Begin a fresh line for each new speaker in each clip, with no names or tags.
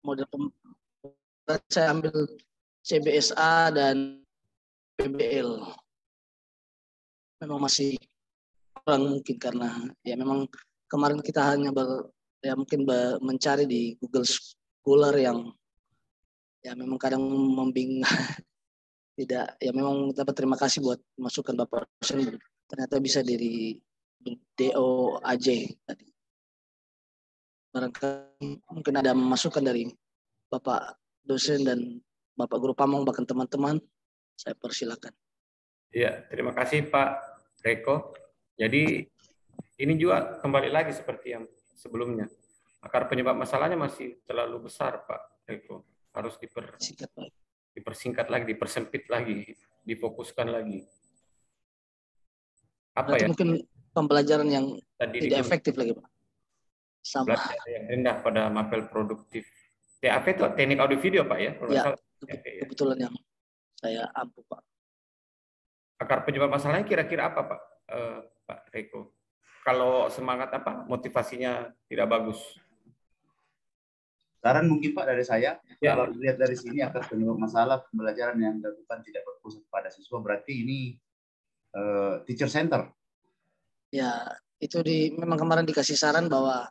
model saya ambil CBSA dan PBL. Memang masih kurang mungkin karena ya memang kemarin kita hanya mencari di Google Scholar yang ya memang kadang membingungkan. Tidak, ya memang dapat terima kasih buat masukan Bapak dosen. Ternyata bisa dari DOAJ tadi. Barangkali mungkin ada masukan dari Bapak dosen dan Bapak guru pamong bahkan teman-teman, saya persilakan.
Iya, terima kasih Pak Reko. Jadi ini juga kembali lagi seperti yang sebelumnya. Akar penyebab masalahnya masih terlalu besar Pak Reko. Harus dipersingkat lagi, dipersempit lagi, difokuskan lagi. Apa
berarti
ya?
Mungkin pembelajaran yang
tadi
tidak efektif lagi Pak. Sama.
Belajar yang rendah pada mapel produktif. TAP itu teknik audio video Pak ya?
Ya, kebetulan yang saya ampuh Pak.
Akar penyebab masalahnya kira-kira apa Pak? Pak Reko? Kalau semangat apa? Motivasinya tidak bagus.
Saran mungkin Pak dari saya,
ya.
Kalau dilihat dari sini akar penyebab masalah pembelajaran yang dilakukan tidak berpusat pada siswa, berarti ini teacher center.
Ya, itu memang kemarin dikasih saran bahwa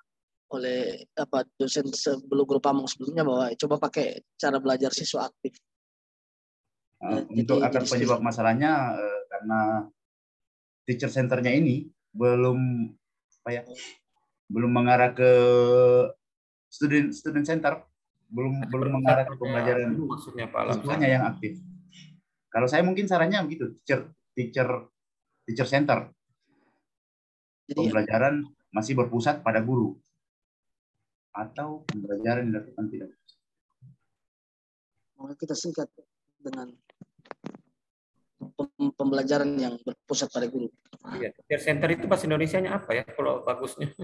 oleh dosen sebelum guru pamong sebelumnya bahwa coba pakai cara belajar siswa aktif.
Untuk akar penyebab masalahnya karena teacher centernya ini belum mengarah ke student center, belum mengarah ke pembelajaran
maksudnya Pak
siswanya yang aktif. Kalau saya mungkin sarannya begitu, teacher center. Jadi, pembelajaran masih berpusat pada guru atau pembelajaran dilakukan tidak berpusat.
Maka kita singkat dengan pembelajaran yang berpusat pada guru.
Iya, teacher center itu bahasa Indonesianya apa ya kalau bagusnya?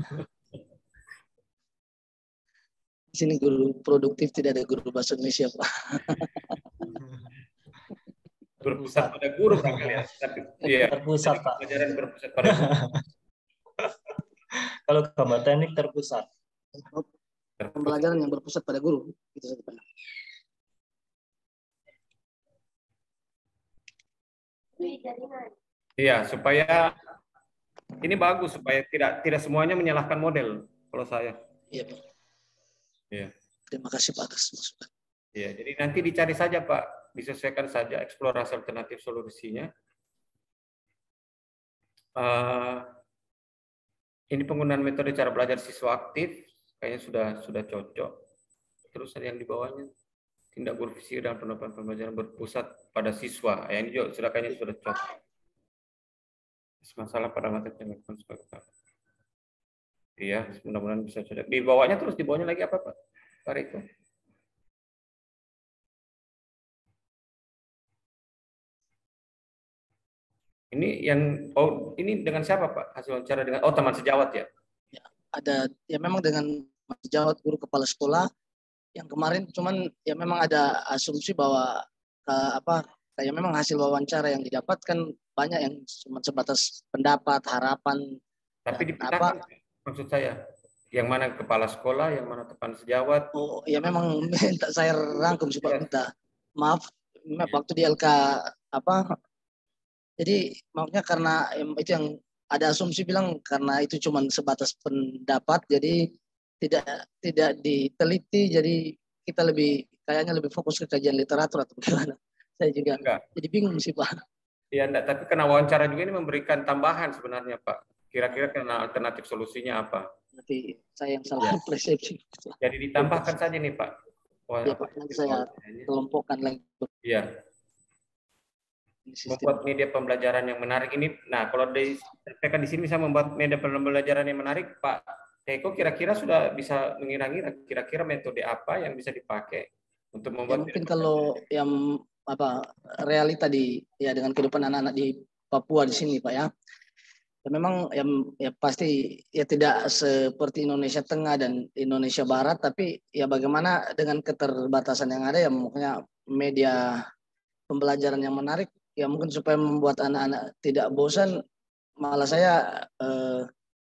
Di sini guru produktif, tidak ada guru bahasa Indonesia Pak.
Berpusat pada guru barangkali ya. Tapi iya,
terpusat Pak.
Pembelajaran berpusat pada guru.
Kalau gambar teknik terpusat.
Pembelajaran yang berpusat pada guru gitu saja Pak.
Iya, supaya ini bagus supaya tidak semuanya menyalahkan model kalau saya.
Iya Pak.
Iya.
Terima kasih Pak atas masukan.
Iya, jadi nanti dicari saja Pak, disesuaikan saja eksplorasi alternatif solusinya. Ini penggunaan metode cara belajar siswa aktif kayaknya sudah cocok. Terus ada yang di bawahnya tindak bervisi dan penerapan pembelajaran berpusat pada siswa. Ya, ini juga kayaknya sudah cocok. Masalah pada materi yang dilakukan sebagai Pak. Iya, mudah-mudahan bisa cocok. Di bawahnya terus di bawahnya lagi apa Pak? Pak Riko. Ini ini dengan siapa Pak? Hasil wawancara dengan teman sejawat ya?
Ya, ada ya memang dengan sejawat guru kepala sekolah yang kemarin cuman ya memang ada asumsi bahwa kayak memang hasil wawancara yang didapatkan banyak yang cuma sebatas pendapat, harapan.
Tapi dipindahkan maksud saya. Yang mana kepala sekolah, yang mana teman sejawat?
Oh, ya memang minta saya rangkum sih Pak, minta maaf waktu di LK jadi maksudnya karena itu yang ada asumsi bilang karena itu cuma sebatas pendapat jadi tidak diteliti, jadi kita kayaknya lebih fokus ke kajian literatur atau bagaimana. Saya juga jadi bingung sih Pak.
Iya enggak, tapi karena wawancara juga ini memberikan tambahan sebenarnya Pak. Kira-kira karena alternatif solusinya apa?
Nanti saya yang salah persepsi.
Jadi ditambahkan saja nih Pak.
Ya Pak, nanti saya kelompokkan lagi.
Iya. Membuat media pembelajaran yang menarik ini. Nah, kalau disampaikan di sini bisa membuat media pembelajaran yang menarik, Pak Eko kira-kira sudah bisa mengira-ngira kira-kira metode apa yang bisa dipakai untuk membuat.
Ya, mungkin kalau yang realita dengan kehidupan anak-anak di Papua di sini Pak ya. Ya memang ya pasti ya tidak seperti Indonesia Tengah dan Indonesia Barat, tapi ya bagaimana dengan keterbatasan yang ada ya makanya media pembelajaran yang menarik ya mungkin supaya membuat anak-anak tidak bosan, malah saya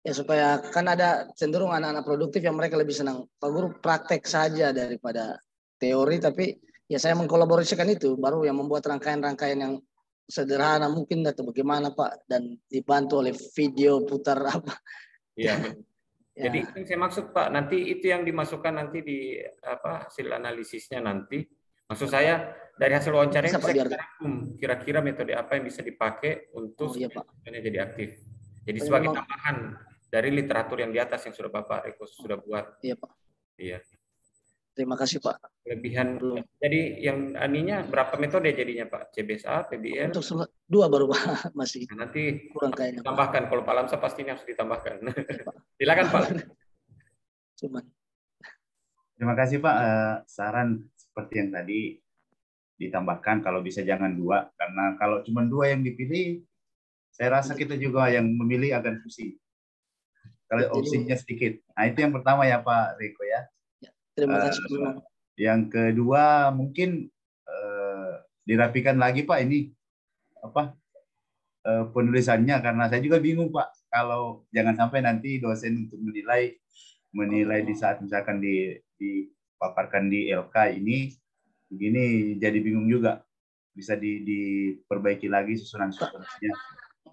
Ya supaya kan ada cenderung anak-anak produktif yang mereka lebih senang Pak Guru praktek saja daripada teori, tapi ya saya mengkolaborasikan itu baru yang membuat rangkaian-rangkaian yang sederhana mungkin atau bagaimana Pak, dan dibantu oleh video putar apa.
Iya.
Ya.
Jadi yang saya maksud Pak, nanti itu yang dimasukkan nanti di hasil analisisnya nanti. Maksud saya dari hasil wawancara
Bisa,
bisa
Pak, biar
kita rangkum kira-kira metode apa yang bisa dipakai untuk
iya, Pak.
supaya jadi aktif. Jadi
Pokoknya
sebagai
memang,
tambahan dari literatur yang di atas yang sudah Bapak Reko sudah buat.
iya Pak.
Iya.
Terima kasih Pak.
Kelebihan.
Belum.
Jadi yang aninya berapa metode jadinya Pak? CBSA, PBL?
Untuk 2 baru Pak, masih
Nah, nanti
kurang kayaknya Pak.
tambahkan. Kalau Pak Lamsa pasti ini harus ditambahkan.
Iya, Pak.
Silakan Pak.
Cuman.
Terima kasih Pak. Saran seperti yang tadi ditambahkan, kalau bisa jangan 2, karena kalau cuma 2 yang dipilih, saya rasa kita juga yang memilih akan pusing. Kalau opsinya sedikit. Nah itu yang pertama ya Pak Reko ya.
Terima kasih.
Yang kedua mungkin dirapikan lagi Pak ini penulisannya, karena saya juga bingung Pak, kalau jangan sampai nanti dosen untuk menilai di saat misalkan dipaparkan di LK ini begini, jadi bingung juga. Bisa diperbaiki lagi susunan-susunannya.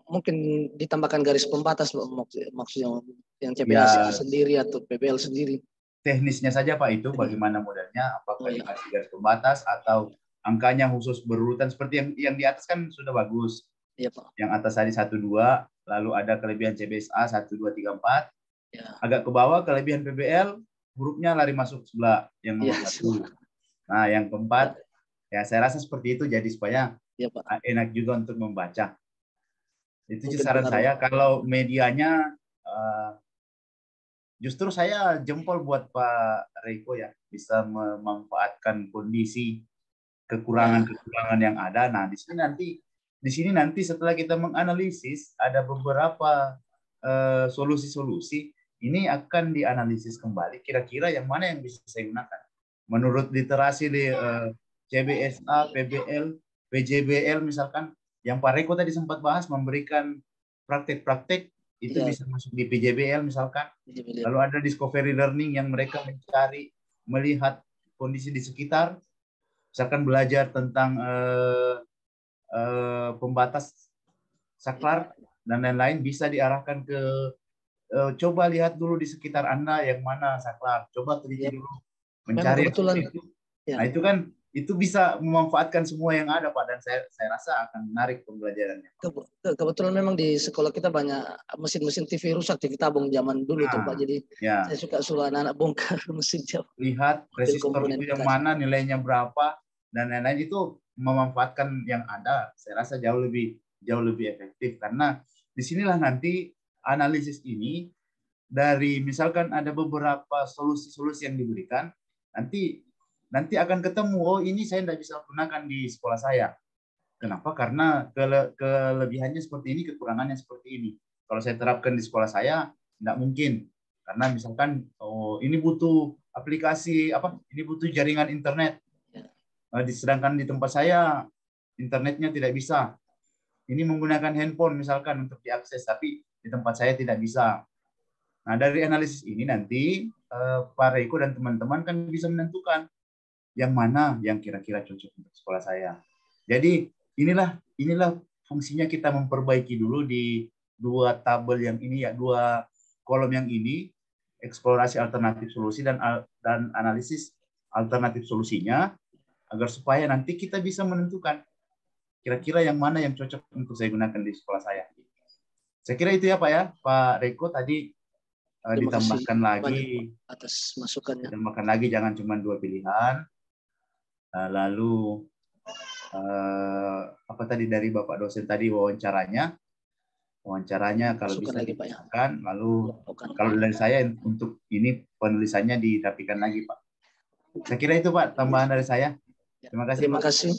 Mungkin ditambahkan garis pembatas maksudnya yang CBS sendiri atau PBL sendiri.
Teknisnya saja Pak itu bagaimana modelnya, apakah dikasih garis pembatas atau angkanya khusus berurutan seperti yang di atas kan sudah bagus.
Iya Pak.
Yang atas tadi 1, 2, lalu ada kelebihan CBSA 1, 2, 3, 4.
Ya.
Agak ke bawah kelebihan PBL, hurufnya lari masuk sebelah yang nomor 1. Nah, yang keempat, ya saya rasa seperti itu jadi supaya Pak, enak juga untuk membaca. Itu saran saya. Kalau medianya, justru saya jempol buat Pak Reko ya, bisa memanfaatkan kondisi kekurangan-kekurangan yang ada. Nah, di sini nanti setelah kita menganalisis ada beberapa solusi-solusi, ini akan dianalisis kembali kira-kira yang mana yang bisa saya gunakan. Menurut literasi di CBSA, PBL, PJBL misalkan, yang Pak Reko tadi sempat bahas memberikan praktek-praktek itu bisa masuk di PJBL misalkan. Lalu ada discovery learning yang mereka mencari, melihat kondisi di sekitar, misalkan belajar tentang pembatas saklar dan lain-lain, bisa diarahkan ke coba lihat dulu di sekitar Anda yang mana saklar, coba teliti dulu, mencari itu. Nah itu kan itu bisa memanfaatkan semua yang ada Pak, dan saya rasa akan menarik pembelajarannya.
Kebetulan memang di sekolah kita banyak mesin-mesin TV rusak di tabung zaman dulu tuh Pak, jadi saya suruh anak-anak bongkar mesin jauh.
Lihat resistor itu yang mana, nilainya berapa, dan lain-lain, itu memanfaatkan yang ada. Saya rasa jauh lebih efektif, karena disinilah nanti analisis ini dari misalkan ada beberapa solusi-solusi yang diberikan, nanti akan ketemu, oh ini saya tidak bisa gunakan di sekolah saya. Kenapa? Karena kelebihannya seperti ini, kekurangannya seperti ini. Kalau saya terapkan di sekolah saya, tidak mungkin. Karena misalkan, oh ini butuh aplikasi, ini butuh jaringan internet. Sedangkan di tempat saya, internetnya tidak bisa. Ini menggunakan handphone misalkan untuk diakses, tapi di tempat saya tidak bisa. Nah, dari analisis ini nanti Pak Reko dan teman-teman kan bisa menentukan yang mana yang kira-kira cocok untuk sekolah saya. Jadi inilah fungsinya kita memperbaiki dulu di 2 tabel yang ini ya, 2 kolom yang ini, eksplorasi alternatif solusi dan analisis alternatif solusinya, agar supaya nanti kita bisa menentukan kira-kira yang mana yang cocok untuk saya gunakan di sekolah saya. Saya kira itu ya Pak ya, Pak Reko tadi ditambahkan lagi
atas masukannya.
Ditambahkan lagi, jangan cuma 2 pilihan. Lalu apa tadi dari Bapak dosen tadi, wawancaranya kalau bisa dirapikan. Lalu kalau dari saya untuk ini penulisannya dirapikan lagi Pak. Saya kira itu Pak tambahan dari saya. Terima kasih.
Terima kasih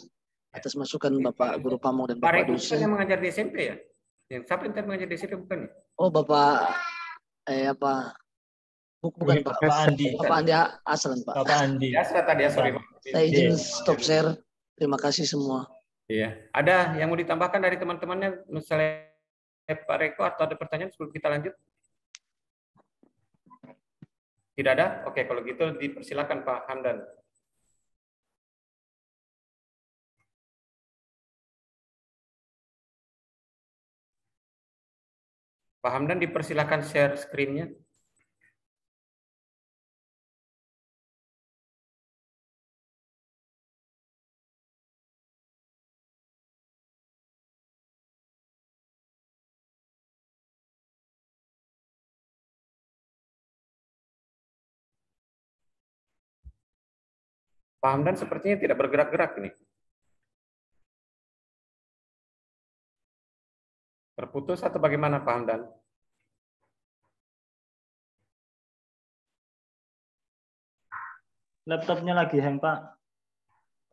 atas masukan Bapak Guru Pamong dan Bapak dosen.
Yang mengajar di SMP ya? Siapa yang mengajar di SMP bukan ya?
Oh Bapak bukan Pak Andi. Bapak Andi Aslan Pak.
Bapak Andi.
Aslan tadi ya, sorry Pak.
Saya izin stop share. Terima kasih semua.
Iya. Ada yang mau ditambahkan dari teman-temannya, misalnya Pak Reko, atau ada pertanyaan sebelum kita lanjut? Tidak ada? Oke, kalau gitu dipersilakan Pak Hamdan. Pak Hamdan dipersilakan share screen-nya. Pak Hamdan sepertinya tidak bergerak-gerak ini. Terputus atau bagaimana Pak Hamdan?
Laptopnya lagi hang, Pak.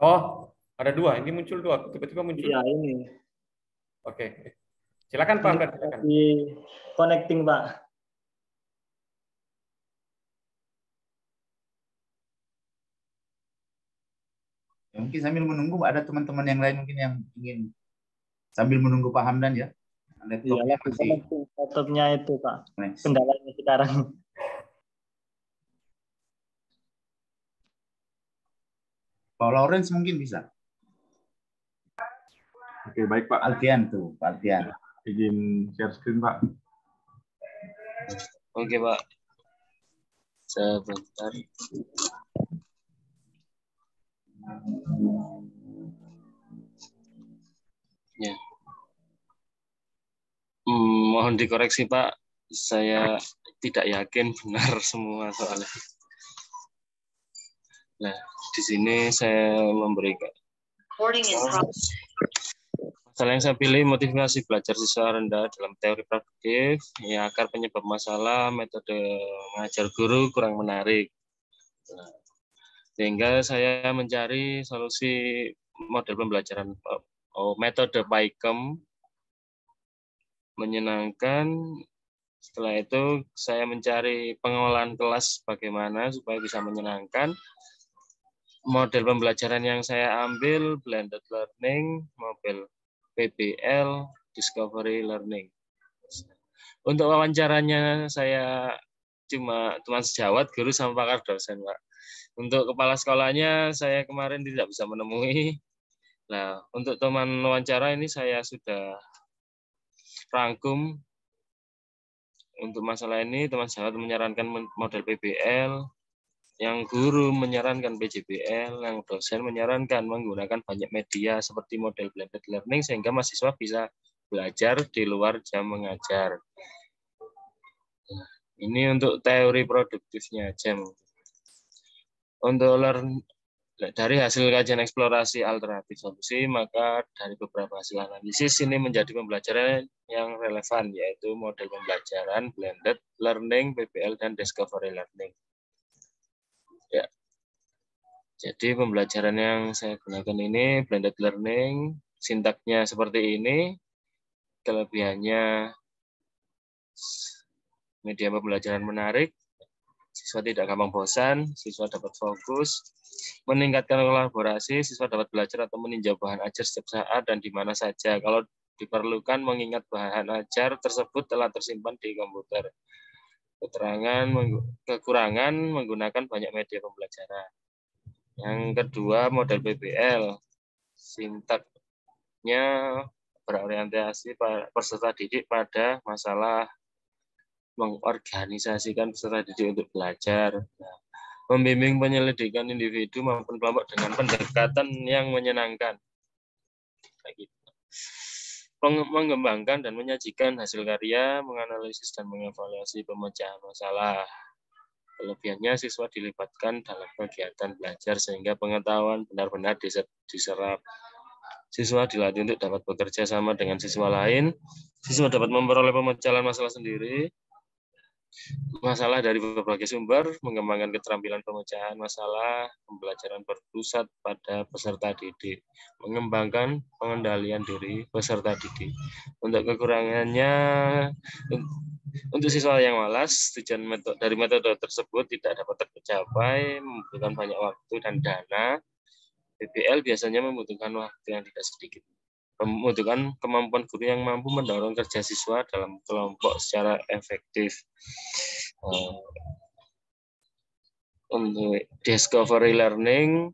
Oh, ada dua. Ini muncul dua. Tiba-tiba muncul.
Iya, ini.
Oke. Silakan Pak Hamdan. Silakan.
Lagi connecting, Pak.
Ya, mungkin sambil menunggu ada teman-teman yang lain mungkin yang ingin sambil menunggu Pak Hamdan ya.
Iya,
Laptopnya
lagi
masih
connecting laptopnya itu, Pak.
koneksi.
Kendalanya sekarang.
Pak Lawrence mungkin bisa.
Oke, baik Pak.
Alfian tuh, Pak Alfian.
Izin share screen Pak.
Oke Pak. Sebentar. Ya. Mohon dikoreksi Pak. Saya tidak yakin benar semua soalnya. Nah, di sini saya memberikan. Masalah yang saya pilih motivasi belajar siswa rendah dalam teori produktif, ya akar penyebab masalah, metode mengajar guru kurang menarik. Nah, sehingga saya mencari solusi model pembelajaran metode PAIKEM menyenangkan. Setelah itu saya mencari pengolahan kelas bagaimana supaya bisa menyenangkan. Model pembelajaran yang saya ambil blended learning, model PBL, discovery learning. Untuk wawancaranya saya cuma teman sejawat, guru sama pakar dosen, Pak. Untuk kepala sekolahnya saya kemarin tidak bisa menemui. Nah, untuk teman wawancara ini saya sudah rangkum. Untuk masalah ini teman sejawat menyarankan model PBL, yang guru menyarankan PJBL, yang dosen menyarankan menggunakan banyak media seperti model blended learning sehingga mahasiswa bisa belajar di luar jam mengajar. Nah, ini untuk teori produktifnya jam. Untuk dari hasil kajian eksplorasi alternatif solusi, maka dari beberapa hasil analisis ini menjadi pembelajaran yang relevan, yaitu model pembelajaran blended learning, PBL, dan discovery learning. Ya. Jadi pembelajaran yang saya gunakan ini blended learning, sintaknya seperti ini, kelebihannya media pembelajaran menarik, siswa tidak gampang bosan, siswa dapat fokus, meningkatkan kolaborasi, siswa dapat belajar atau meninjau bahan ajar setiap saat dan di mana saja. Kalau diperlukan mengingat bahan ajar tersebut telah tersimpan di komputer. Kekurangan menggunakan banyak media pembelajaran. Yang kedua, model PBL. Sintaknya berorientasi peserta didik pada masalah mengorganisasikan peserta didik untuk belajar. Nah, membimbing penyelidikan individu maupun kelompok dengan pendekatan yang menyenangkan. Mengembangkan dan menyajikan hasil karya, menganalisis dan mengevaluasi pemecahan masalah. Kelebihannya siswa dilibatkan dalam kegiatan belajar sehingga pengetahuan benar-benar diserap. Siswa dilatih untuk dapat bekerja sama dengan siswa lain. Siswa dapat memperoleh pemecahan masalah sendiri. Masalah dari berbagai sumber, mengembangkan keterampilan pemecahan masalah, pembelajaran berpusat pada peserta didik, mengembangkan pengendalian diri peserta didik. Untuk kekurangannya, untuk siswa yang malas, tujuan dari metode tersebut tidak dapat tercapai, membutuhkan banyak waktu dan dana. PBL biasanya membutuhkan waktu yang tidak sedikit. Membutuhkan kemampuan guru yang mampu mendorong kerja siswa dalam kelompok secara efektif. Untuk discovery learning,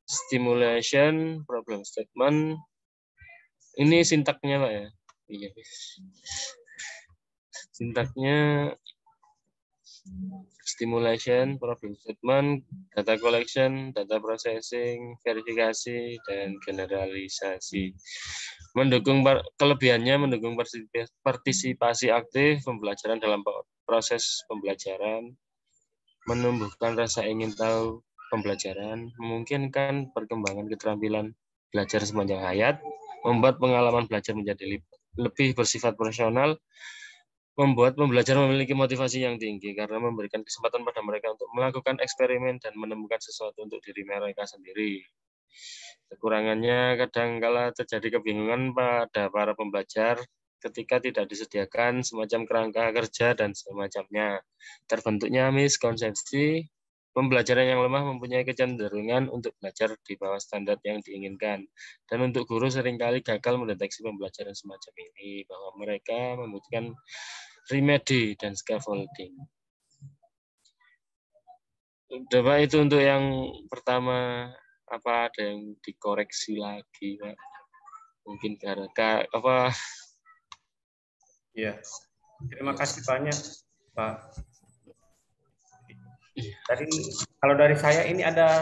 stimulation, problem statement. Ini sintaknya Pak ya. Iya. Sintaknya stimulation, problem statement, data collection, data processing, verifikasi, dan generalisasi. Kelebihannya mendukung partisipasi aktif pembelajaran dalam proses pembelajaran, menumbuhkan rasa ingin tahu pembelajaran, memungkinkan perkembangan keterampilan belajar sepanjang hayat, membuat pengalaman belajar menjadi lebih bersifat profesional, membuat pembelajar memiliki motivasi yang tinggi karena memberikan kesempatan pada mereka untuk melakukan eksperimen dan menemukan sesuatu untuk diri mereka sendiri. Kekurangannya kadangkala terjadi kebingungan pada para pembelajar ketika tidak disediakan semacam kerangka kerja dan semacamnya. Terbentuknya miskonsepsi, pembelajaran yang lemah mempunyai kecenderungan untuk belajar di bawah standar yang diinginkan. Dan untuk guru seringkali gagal mendeteksi pembelajaran semacam ini, bahwa mereka membutuhkan remedy dan scaffolding. Udah Pak, itu untuk yang pertama. Apa ada yang dikoreksi lagi Pak? Mungkin karena apa?
Ya, terima kasih banyak Pak. Tadi kalau dari saya ini ada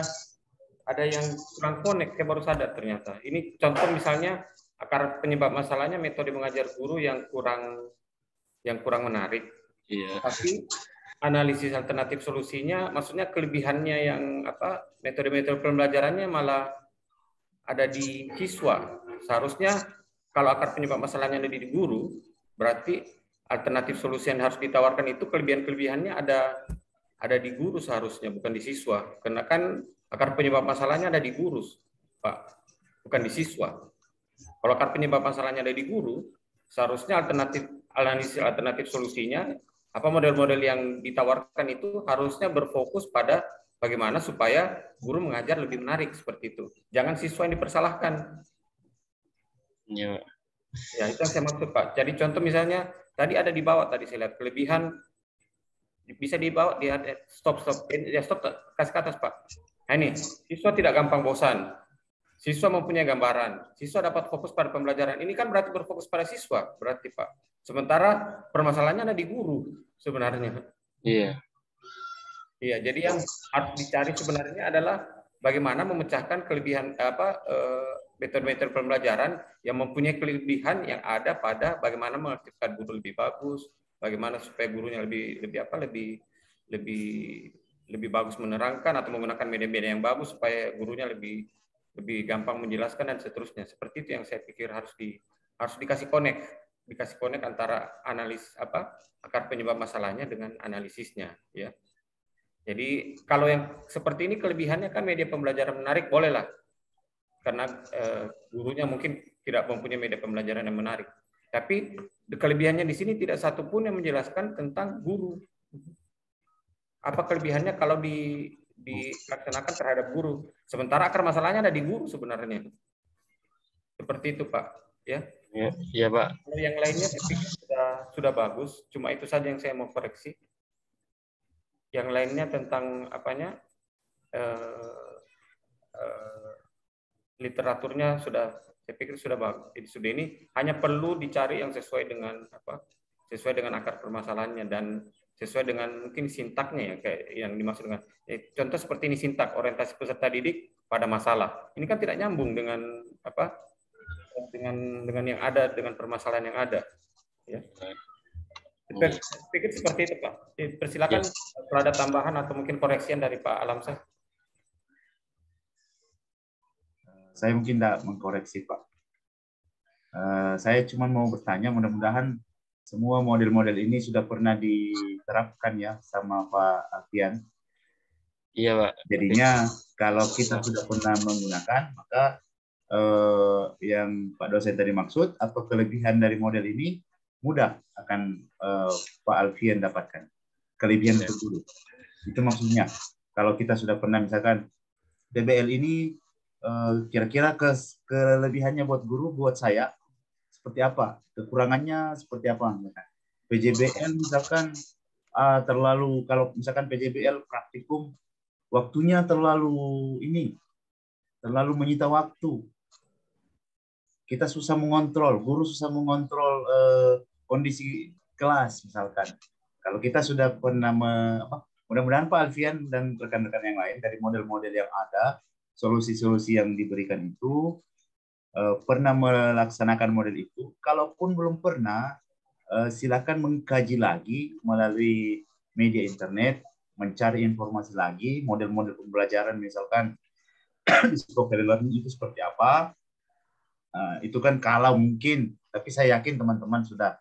yang kurang connect, saya baru sadar ternyata. Ini contoh misalnya akar penyebab masalahnya metode mengajar guru yang kurang menarik.
Iya.
Tapi analisis alternatif solusinya, maksudnya kelebihannya yang apa? Metode-metode pembelajarannya malah ada di siswa. Seharusnya kalau akar penyebab masalahnya ada di guru, berarti alternatif solusi yang harus ditawarkan itu kelebihan-kelebihannya ada di guru seharusnya, bukan di siswa. Karena kan akar penyebab masalahnya ada di guru, Pak, bukan di siswa. Kalau akar penyebab masalahnya ada di guru, seharusnya analisis alternatif solusinya, apa model-model yang ditawarkan itu harusnya berfokus pada bagaimana supaya guru mengajar lebih menarik seperti itu. Jangan siswa yang dipersalahkan.
Ya.
Ya, itu yang saya maksud Pak. Jadi contoh misalnya tadi ada di bawah, tadi saya lihat kelebihan bisa dibawa di stop ya, stop kasih ke atas Pak. Nah ini siswa tidak gampang bosan, siswa mempunyai gambaran, siswa dapat fokus pada pembelajaran. Ini kan berarti berfokus pada siswa berarti Pak. Sementara permasalahannya ada di guru sebenarnya.
Iya.
Iya, jadi yang harus dicari sebenarnya adalah bagaimana memecahkan kelebihan metode-metode pembelajaran yang mempunyai kelebihan yang ada pada bagaimana mengaktifkan guru lebih bagus, bagaimana supaya gurunya lebih bagus menerangkan atau menggunakan media-media yang bagus supaya gurunya lebih gampang menjelaskan dan seterusnya. Seperti itu yang saya pikir harus dikasih connect antara analis akar penyebab masalahnya dengan analisisnya, ya. Jadi kalau yang seperti ini kelebihannya kan media pembelajaran menarik bolehlah, karena gurunya mungkin tidak mempunyai media pembelajaran yang menarik. Tapi kelebihannya di sini tidak satu pun yang menjelaskan tentang guru. Apa kelebihannya kalau dilaksanakan terhadap guru? Sementara akar masalahnya ada di guru sebenarnya. Seperti itu Pak. Ya.
Ya Pak.
Kalau yang lainnya saya pikir sudah bagus. Cuma itu saja yang saya mau koreksi. Yang lainnya tentang literaturnya saya pikir sudah bagus. Sudah ini hanya perlu dicari yang sesuai dengan akar permasalahannya dan sesuai dengan mungkin sintaknya ya, kayak yang dimaksud dengan contoh seperti ini, sintak orientasi peserta didik pada masalah. Ini kan tidak nyambung dengan dengan yang ada, dengan permasalahan yang ada. Ya. Saya pikir seperti itu Pak. Persilakan kalau ada tambahan atau mungkin koreksian dari Pak Alamsyah.
Saya mungkin tidak mengkoreksi Pak. Saya cuma mau bertanya, mudah-mudahan semua model-model ini sudah pernah diterapkan ya sama Pak Alfian.
Iya Pak.
Jadinya kalau kita sudah pernah menggunakan, maka yang Pak dosen tadi maksud atau kelebihan dari model ini mudah akan Pak Alfian dapatkan. Kelebihan untuk guru. Itu maksudnya. Kalau kita sudah pernah misalkan DBL ini kira-kira kelebihannya buat guru, buat saya seperti apa? Kekurangannya seperti apa? PJBL misalkan terlalu, kalau misalkan PJBL praktikum waktunya terlalu menyita waktu. Kita susah mengontrol, guru susah mengontrol kondisi kelas misalkan. Kalau kita sudah pernah mudah-mudahan Pak Alfian dan rekan-rekan yang lain dari model-model yang ada, solusi-solusi yang diberikan itu pernah melaksanakan model itu. Kalaupun belum pernah, silakan mengkaji lagi melalui media internet, mencari informasi lagi, model-model pembelajaran misalkan discovery learning itu seperti apa. Itu kan kalau mungkin, tapi saya yakin teman-teman sudah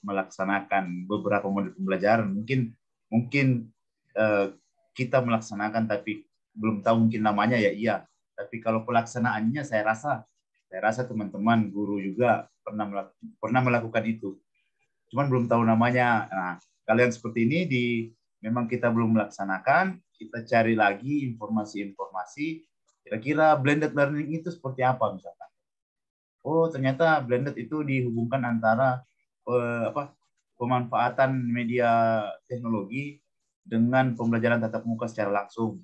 melaksanakan beberapa model pembelajaran. Mungkin kita melaksanakan tapi belum tahu mungkin namanya ya iya. Tapi kalau pelaksanaannya saya rasa teman-teman guru juga pernah melakukan itu. Cuman belum tahu namanya. Nah, kalian seperti ini memang kita belum melaksanakan, kita cari lagi informasi-informasi kira-kira blended learning itu seperti apa misalkan. Oh, ternyata blended itu dihubungkan antara pemanfaatan media teknologi dengan pembelajaran tatap muka secara langsung.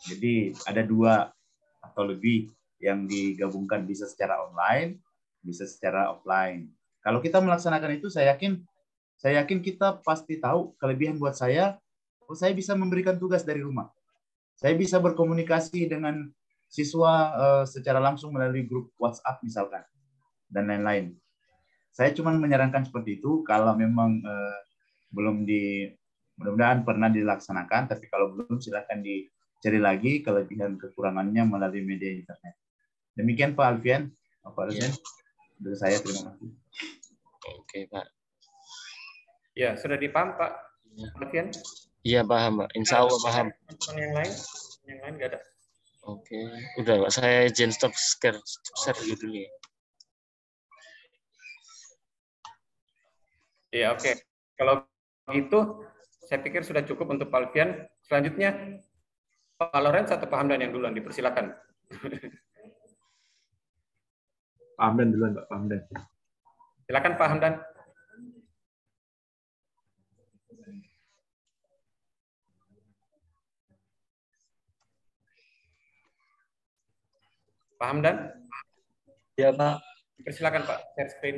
Jadi ada 2 atau lebih yang digabungkan, bisa secara online, bisa secara offline. Kalau kita melaksanakan itu, saya yakin kita pasti tahu kelebihan buat saya. Saya bisa memberikan tugas dari rumah. Saya bisa berkomunikasi dengan siswa secara langsung melalui grup WhatsApp misalkan, dan lain-lain. Saya cuma menyarankan seperti itu kalau memang mudah-mudahan pernah dilaksanakan, tapi kalau belum silakan dicari lagi kelebihan kekurangannya melalui media internet. Demikian Pak Alfian, Pak Alfian. Dari saya terima kasih.
Oke Pak.
Ya, sudah dipaham Pak Alfian?
Iya paham Pak, insya Allah paham.
Yang lain nggak ada.
Oke, udah Pak, saya izin stop share dulu ya.
Ya oke. Kalau gitu, saya pikir sudah cukup untuk Pak Alfian. Selanjutnya, Pak Lorenz atau Pak Hamdan yang duluan, dipersilakan.
Pak Hamdan duluan, Pak Hamdan.
Silakan Pak Hamdan. Pak Hamdan?
Ya Pak.
Persilakan Pak, share screen.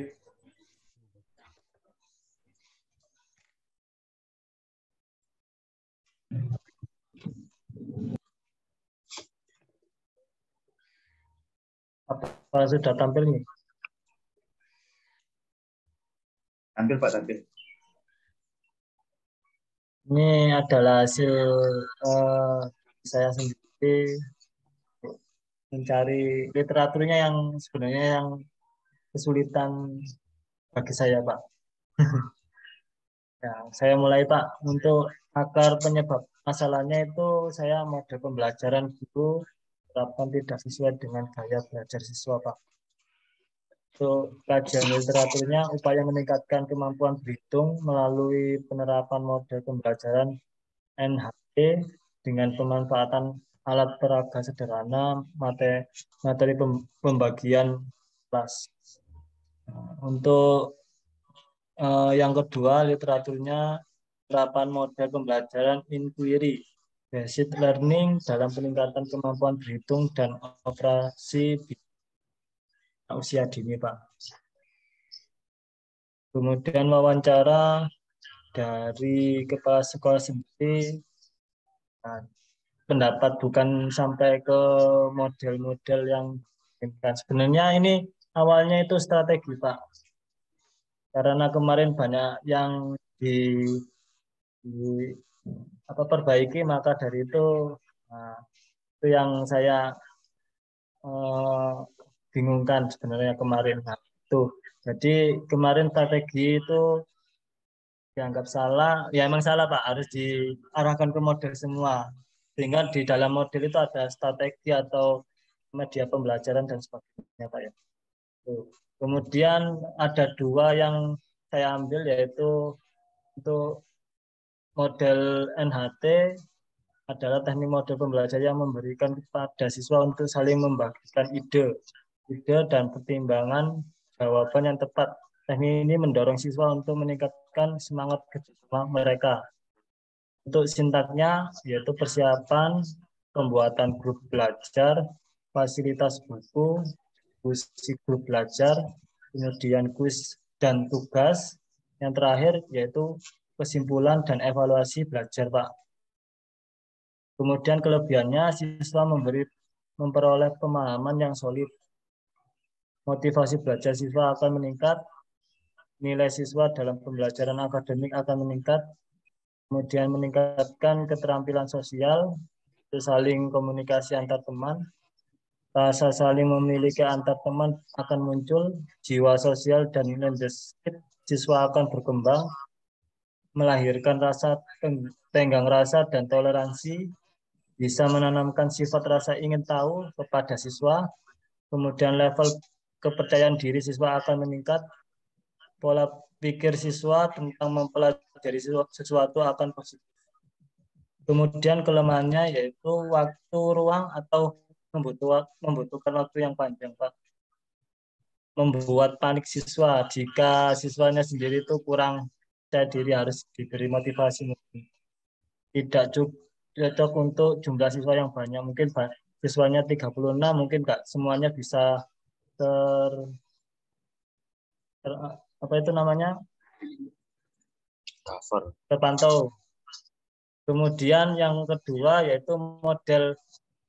Apa sudah tampil nih?
Tampil Pak, tampil.
Ini adalah hasil saya sendiri mencari literaturnya yang sebenarnya yang kesulitan bagi saya Pak. Ya, saya mulai Pak. Untuk akar penyebab masalahnya itu saya model pembelajaran guru terapkan tidak sesuai dengan gaya belajar siswa Pak. Untuk kajian literaturnya, upaya meningkatkan kemampuan berhitung melalui penerapan model pembelajaran NHT dengan pemanfaatan alat peraga sederhana, materi pembagian kelas. Untuk yang kedua, literaturnya penerapan model pembelajaran inquiry based learning dalam peningkatan kemampuan berhitung dan operasi usia dini, Pak. Kemudian wawancara dari kepala sekolah sendiri, nah, pendapat bukan sampai ke model-model yang sebenarnya ini awalnya itu strategi, Pak. Karena kemarin banyak yang perbaiki, maka dari itu, nah, itu yang saya bingungkan sebenarnya kemarin. Nah, itu. Jadi kemarin strategi itu dianggap salah, ya emang salah Pak, harus diarahkan ke model semua. Sehingga di dalam model itu ada strategi atau media pembelajaran dan sebagainya Pak ya. Kemudian ada 2 yang saya ambil, yaitu untuk model NHT adalah teknik model pembelajaran yang memberikan kepada siswa untuk saling membagikan ide dan pertimbangan jawaban yang tepat Teknik ini mendorong siswa untuk meningkatkan semangat kerjasama mereka. Untuk sintaknya, yaitu persiapan, pembuatan grup belajar, fasilitas buku, diskusi grup belajar, kemudian kuis dan tugas. Yang terakhir yaitu kesimpulan dan evaluasi belajar, Pak. Kemudian kelebihannya, siswa memperoleh pemahaman yang solid. Motivasi belajar siswa akan meningkat, nilai siswa dalam pembelajaran akademik akan meningkat, kemudian meningkatkan keterampilan sosial, saling komunikasi antar teman, rasa saling memiliki antar teman akan muncul, jiwa sosial dan leadership siswa akan berkembang, melahirkan rasa tenggang rasa dan toleransi, bisa menanamkan sifat rasa ingin tahu kepada siswa, kemudian level kepercayaan diri siswa akan meningkat, pola pikir siswa tentang mempelajari sesuatu akan positif. Kemudian kelemahannya yaitu waktu ruang atau membutuhkan waktu yang panjang, Pak. Membuat panik siswa jika siswanya sendiri itu kurang percaya diri, harus diberi motivasi. Tidak cocok untuk jumlah siswa yang banyak. Mungkin siswanya 36, mungkin nggak semuanya bisa apa itu namanya?
Cover.
Terpantau. Kemudian yang kedua yaitu model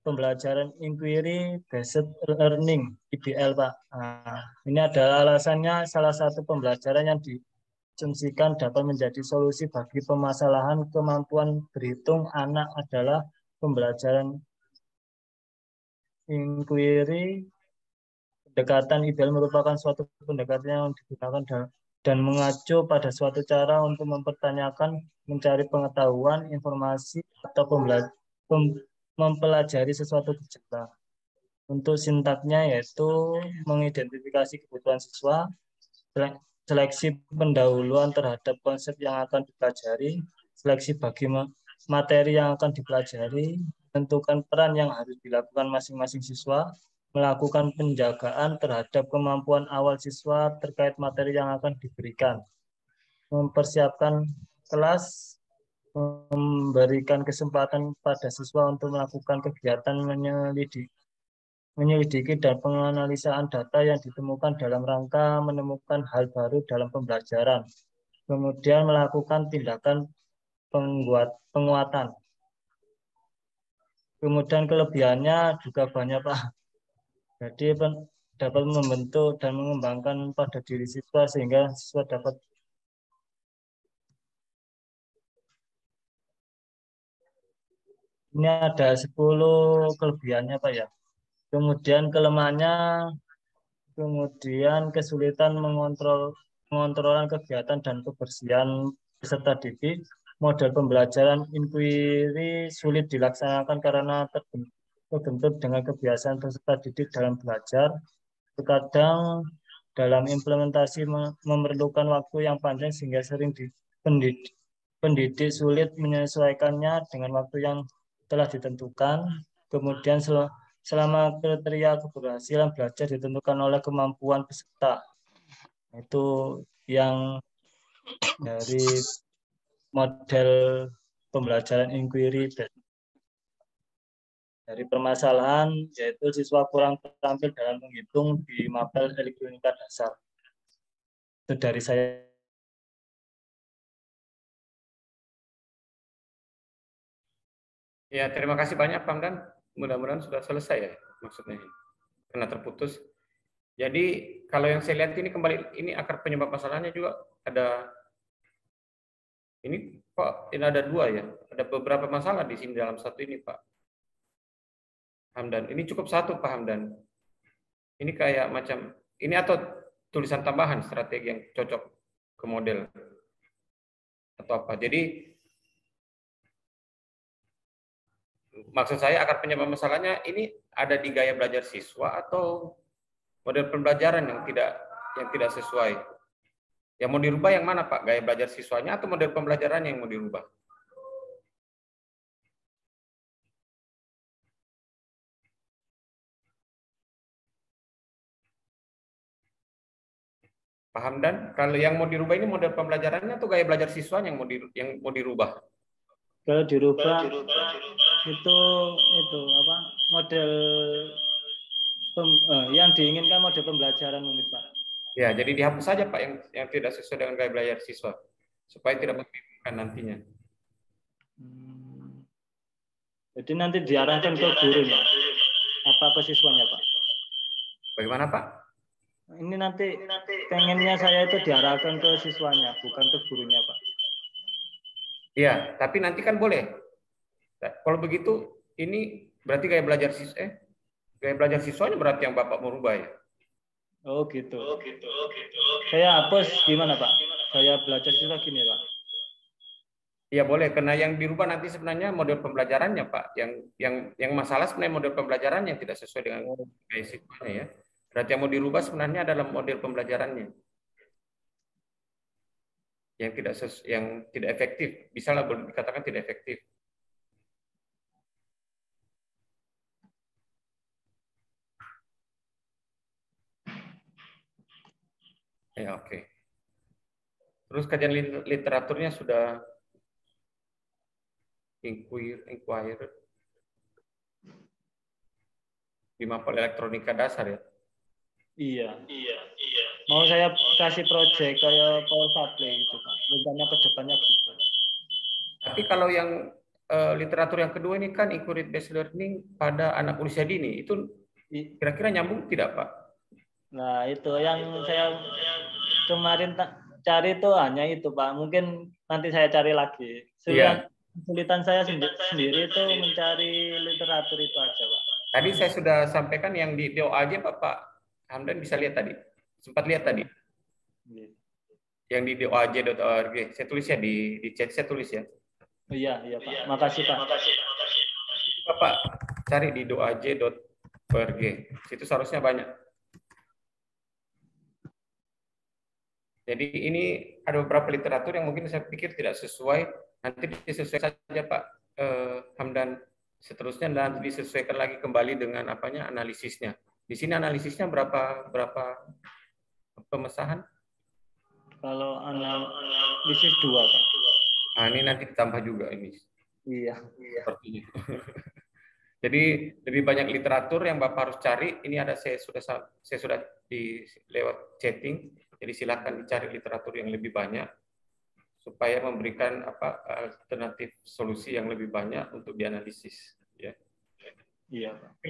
pembelajaran inquiry based learning (IBL), Pak. Nah, ini adalah alasannya salah satu pembelajaran yang diasumsikan dapat menjadi solusi bagi permasalahan kemampuan berhitung anak adalah pembelajaran inquiry. Pendekatan IBL merupakan suatu pendekatan yang digunakan dan mengacu pada suatu cara untuk mempertanyakan, mencari pengetahuan, informasi, atau mempelajari sesuatu gejala. Untuk sintaknya yaitu mengidentifikasi kebutuhan siswa, seleksi pendahuluan terhadap konsep yang akan dipelajari, seleksi bagi materi yang akan dipelajari, tentukan peran yang harus dilakukan masing-masing siswa, melakukan penjagaan terhadap kemampuan awal siswa terkait materi yang akan diberikan, mempersiapkan kelas, memberikan kesempatan pada siswa untuk melakukan kegiatan menyelidiki dan penganalisaan data yang ditemukan dalam rangka menemukan hal baru dalam pembelajaran. Kemudian melakukan tindakan penguatan. Kemudian kelebihannya juga banyak, Pak. Jadi dapat membentuk dan mengembangkan pada diri siswa sehingga siswa dapat ini ada 10 kelebihannya, Pak ya. Kemudian kelemahannya, kemudian kesulitan mengontrolan kegiatan dan kebersihan peserta didik. Model pembelajaran inquiry sulit dilaksanakan karena terbentuk dengan kebiasaan peserta didik dalam belajar. Terkadang dalam implementasi memerlukan waktu yang panjang sehingga sering pendidik sulit menyesuaikannya dengan waktu yang telah ditentukan. Kemudian selama kriteria keberhasilan belajar ditentukan oleh kemampuan peserta. Itu yang dari model pembelajaran inquiry. Dari permasalahan yaitu siswa kurang terampil dalam menghitung di mapel elektronika dasar. Itu dari saya.
Ya, terima kasih banyak Pak Hamdan. Mudah-mudahan sudah selesai ya maksudnya. Karena terputus. Jadi kalau yang saya lihat ini kembali, ini akar penyebab masalahnya juga ada. Ini Pak, ini ada 2 ya. Ada beberapa masalah di sini dalam satu ini Pak Hamdan. Ini cukup satu Pak Hamdan. Ini kayak macam, ini atau tulisan tambahan strategi yang cocok ke model atau apa. Jadi maksud saya akar penyebab masalahnya ini ada di gaya belajar siswa atau model pembelajaran yang tidak sesuai. Yang mau dirubah yang mana Pak? Gaya belajar siswanya atau model pembelajaran yang mau dirubah? Pak Hamdan, kalau yang mau dirubah ini model pembelajarannya atau gaya belajar siswanya yang mau dirubah?
Kalau dirubah itu apa model yang diinginkan model pembelajaran mungkin Pak.
Ya, jadi dihapus saja Pak yang tidak sesuai dengan gaya belajar siswa supaya tidak membingungkan nantinya.
Jadi nanti diarahkan ke gurunya apa ke siswanya Pak?
Bagaimana Pak?
Ini nanti pengennya saya itu diarahkan ke siswanya bukan ke gurunya Pak.
Iya, tapi nanti kan boleh. Kalau begitu ini berarti gaya belajar siswanya berarti yang Bapak mau rubah ya?
Oh gitu. Saya hapus gimana Pak? Saya belajar siswa gini Pak.
Iya boleh, karena yang dirubah nanti sebenarnya model pembelajarannya Pak. Yang masalah sebenarnya model pembelajaran yang tidak sesuai dengan gaya siswanya ya. Berarti yang mau dirubah sebenarnya adalah model pembelajarannya. Yang tidak efektif, bisa lah dikatakan tidak efektif. Ya oke. Terus kajian literaturnya sudah inquire di mapel elektronika dasar ya.
Iya. Mau saya kasih project kayak power supply gitu Pak. Rencana ke depannya gitu.
Tapi kalau yang literatur yang kedua ini kan inquiry based learning pada anak usia dini, itu kira-kira nyambung tidak Pak?
Nah itu yang saya kemarin cari itu hanya itu Pak. Mungkin nanti saya cari lagi. Kesulitan saya sendiri itu mencari literatur itu aja Pak.
Tadi saya sudah sampaikan yang di DOAJ Pak Hamdan bisa lihat tadi. Sempat lihat tadi. Yang di doaj.org. Saya tulis ya di chat saya tulis ya.
Oh, iya Pak. Makasih Pak.
Bapak cari di doaj.org. Situ seharusnya banyak. Jadi ini ada beberapa literatur yang mungkin saya pikir tidak sesuai. Nanti disesuaikan saja Pak Hamdan. Seterusnya nanti disesuaikan lagi kembali dengan analisisnya. Di sini analisisnya berapa pemesahan?
Kalau analisis 2 Pak.
Nah, ini nanti ditambah juga ini.
Iya.
Sepertinya. Jadi lebih banyak literatur yang Bapak harus cari. Ini ada saya sudah di lewat chatting. Jadi silakan dicari literatur yang lebih banyak supaya memberikan alternatif solusi yang lebih banyak untuk dianalisis. Ya.
Iya Pak.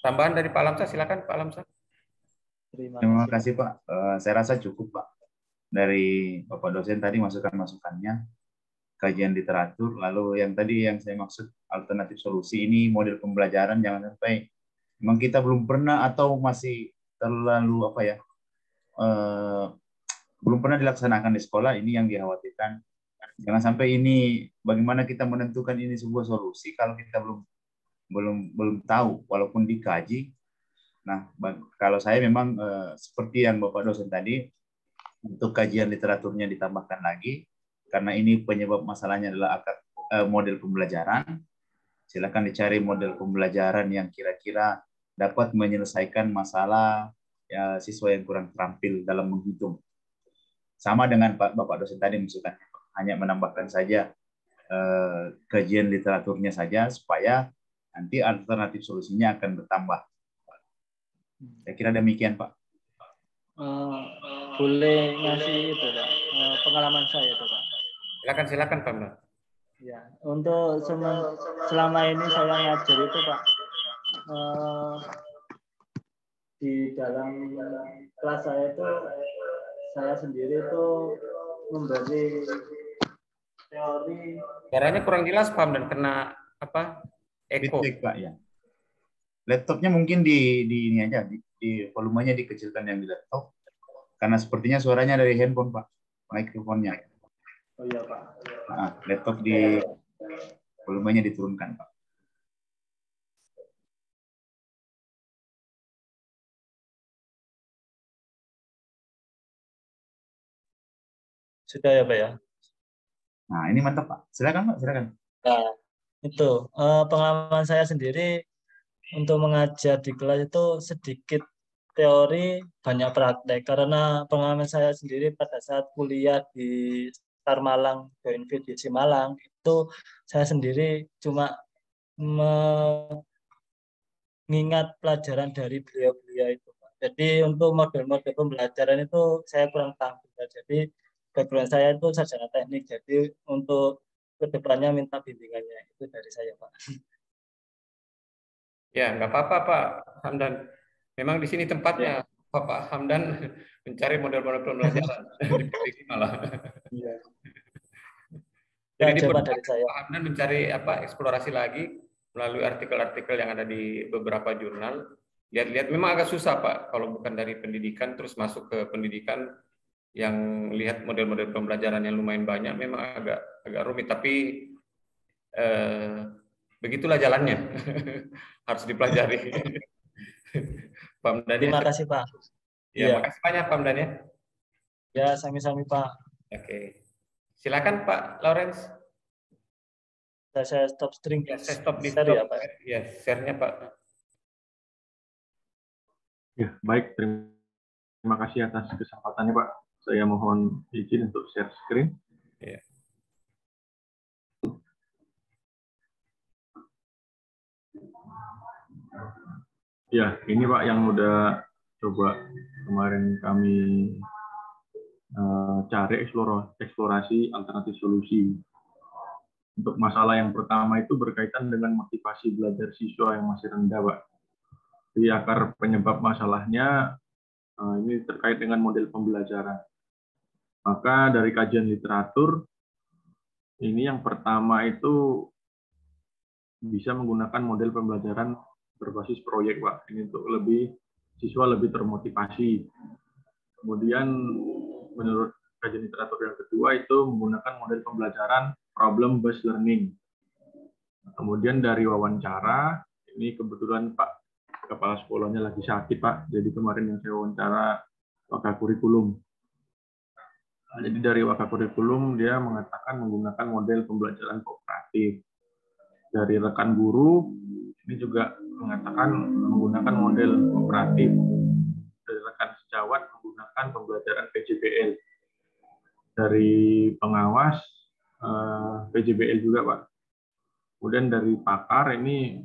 Tambahan dari Pak Lamsa, silakan Pak Lamsa.
Terima kasih Pak. Saya rasa cukup Pak. Dari Bapak dosen tadi masukan-masukannya, kajian literatur, lalu yang tadi yang saya maksud alternatif solusi ini model pembelajaran, jangan sampai memang kita belum pernah atau masih terlalu belum pernah dilaksanakan di sekolah, ini yang dikhawatirkan. Jangan sampai ini bagaimana kita menentukan ini sebuah solusi kalau kita belum tahu walaupun dikaji. Nah, kalau saya memang seperti yang Bapak dosen tadi, untuk kajian literaturnya ditambahkan lagi, karena ini penyebab masalahnya adalah model pembelajaran. Silakan dicari model pembelajaran yang kira-kira dapat menyelesaikan masalah siswa yang kurang terampil dalam menghitung. Sama dengan Bapak dosen tadi, misalkan hanya menambahkan saja kajian literaturnya saja supaya nanti alternatif solusinya akan bertambah. Saya kira demikian Pak.
Boleh ngasih itu Pak, pengalaman saya itu Pak.
Silakan Pak.
Ya, untuk selama ini saya ngajar itu Pak, di dalam kelas saya itu saya sendiri itu memberi teori.
Suaranya kurang jelas Pak dan kena Eko.
Feedback Pak ya. Laptopnya mungkin di ini aja, di volumenya dikecilkan yang di laptop. Karena sepertinya suaranya dari handphone Pak, mikrofonnya.
Oh iya Pak.
Nah, laptop di volumenya diturunkan Pak.
Sudah ya Pak ya.
Nah ini mantap Pak. Silakan Pak, silakan.
Nah, itu pengalaman saya sendiri untuk mengajar di kelas itu sedikit teori, banyak praktek. Karena pengalaman saya sendiri pada saat kuliah di Star Malang, BNV di Malang, itu saya sendiri cuma mengingat pelajaran dari beliau-beliau itu, Pak. Jadi untuk model-model pembelajaran itu saya kurang tahu. Jadi background saya itu sarjana teknik. Jadi untuk kedepannya minta bimbingannya itu dari saya, Pak.
Ya, nggak apa-apa Pak Hamdan. Memang di sini tempatnya Pak Hamdan mencari model-model pembelajaran di PPG malah.
Iya.
Jadi
Ya, coba dari saya.
Pak Hamdan mencari eksplorasi lagi melalui artikel-artikel yang ada di beberapa jurnal. Lihat-lihat memang agak susah Pak kalau bukan dari pendidikan terus masuk ke pendidikan yang lihat model-model pembelajaran yang lumayan banyak memang agak rumit, tapi begitulah jalannya. Harus dipelajari. Pak Hamdan.
Terima kasih, Pak.
Ya, makasih banyak Pak Hamdan ya.
Ya, sami-sami Pak.
Oke. Silakan Pak Lawrence.
Saya stop string.
Ya, saya stop di
share ya, Pak.
Ya, share-nya Pak.
Ya, baik. Terima kasih atas kesempatannya, Pak. Saya mohon izin untuk share screen.
Ya.
Ya, ini Pak yang udah coba kemarin kami cari eksplorasi alternatif solusi. Untuk masalah yang pertama itu berkaitan dengan motivasi belajar siswa yang masih rendah, Pak. Di akar penyebab masalahnya ini terkait dengan model pembelajaran. Maka dari kajian literatur, ini yang pertama itu bisa menggunakan model pembelajaran berbasis proyek, Pak. Ini untuk siswa lebih termotivasi. Kemudian menurut kajian literatur yang kedua itu menggunakan model pembelajaran problem based learning. Kemudian dari wawancara, ini kebetulan Pak Kepala Sekolahnya lagi sakit, Pak. Jadi kemarin yang saya wawancara Wakakurikulum. Jadi dari Wakakurikulum dia mengatakan menggunakan model pembelajaran kooperatif. Dari rekan guru, ini juga mengatakan menggunakan model kooperatif. Dari rekan sejawat menggunakan pembelajaran PJBL. Dari pengawas PJBL juga, Pak. Kemudian dari pakar ini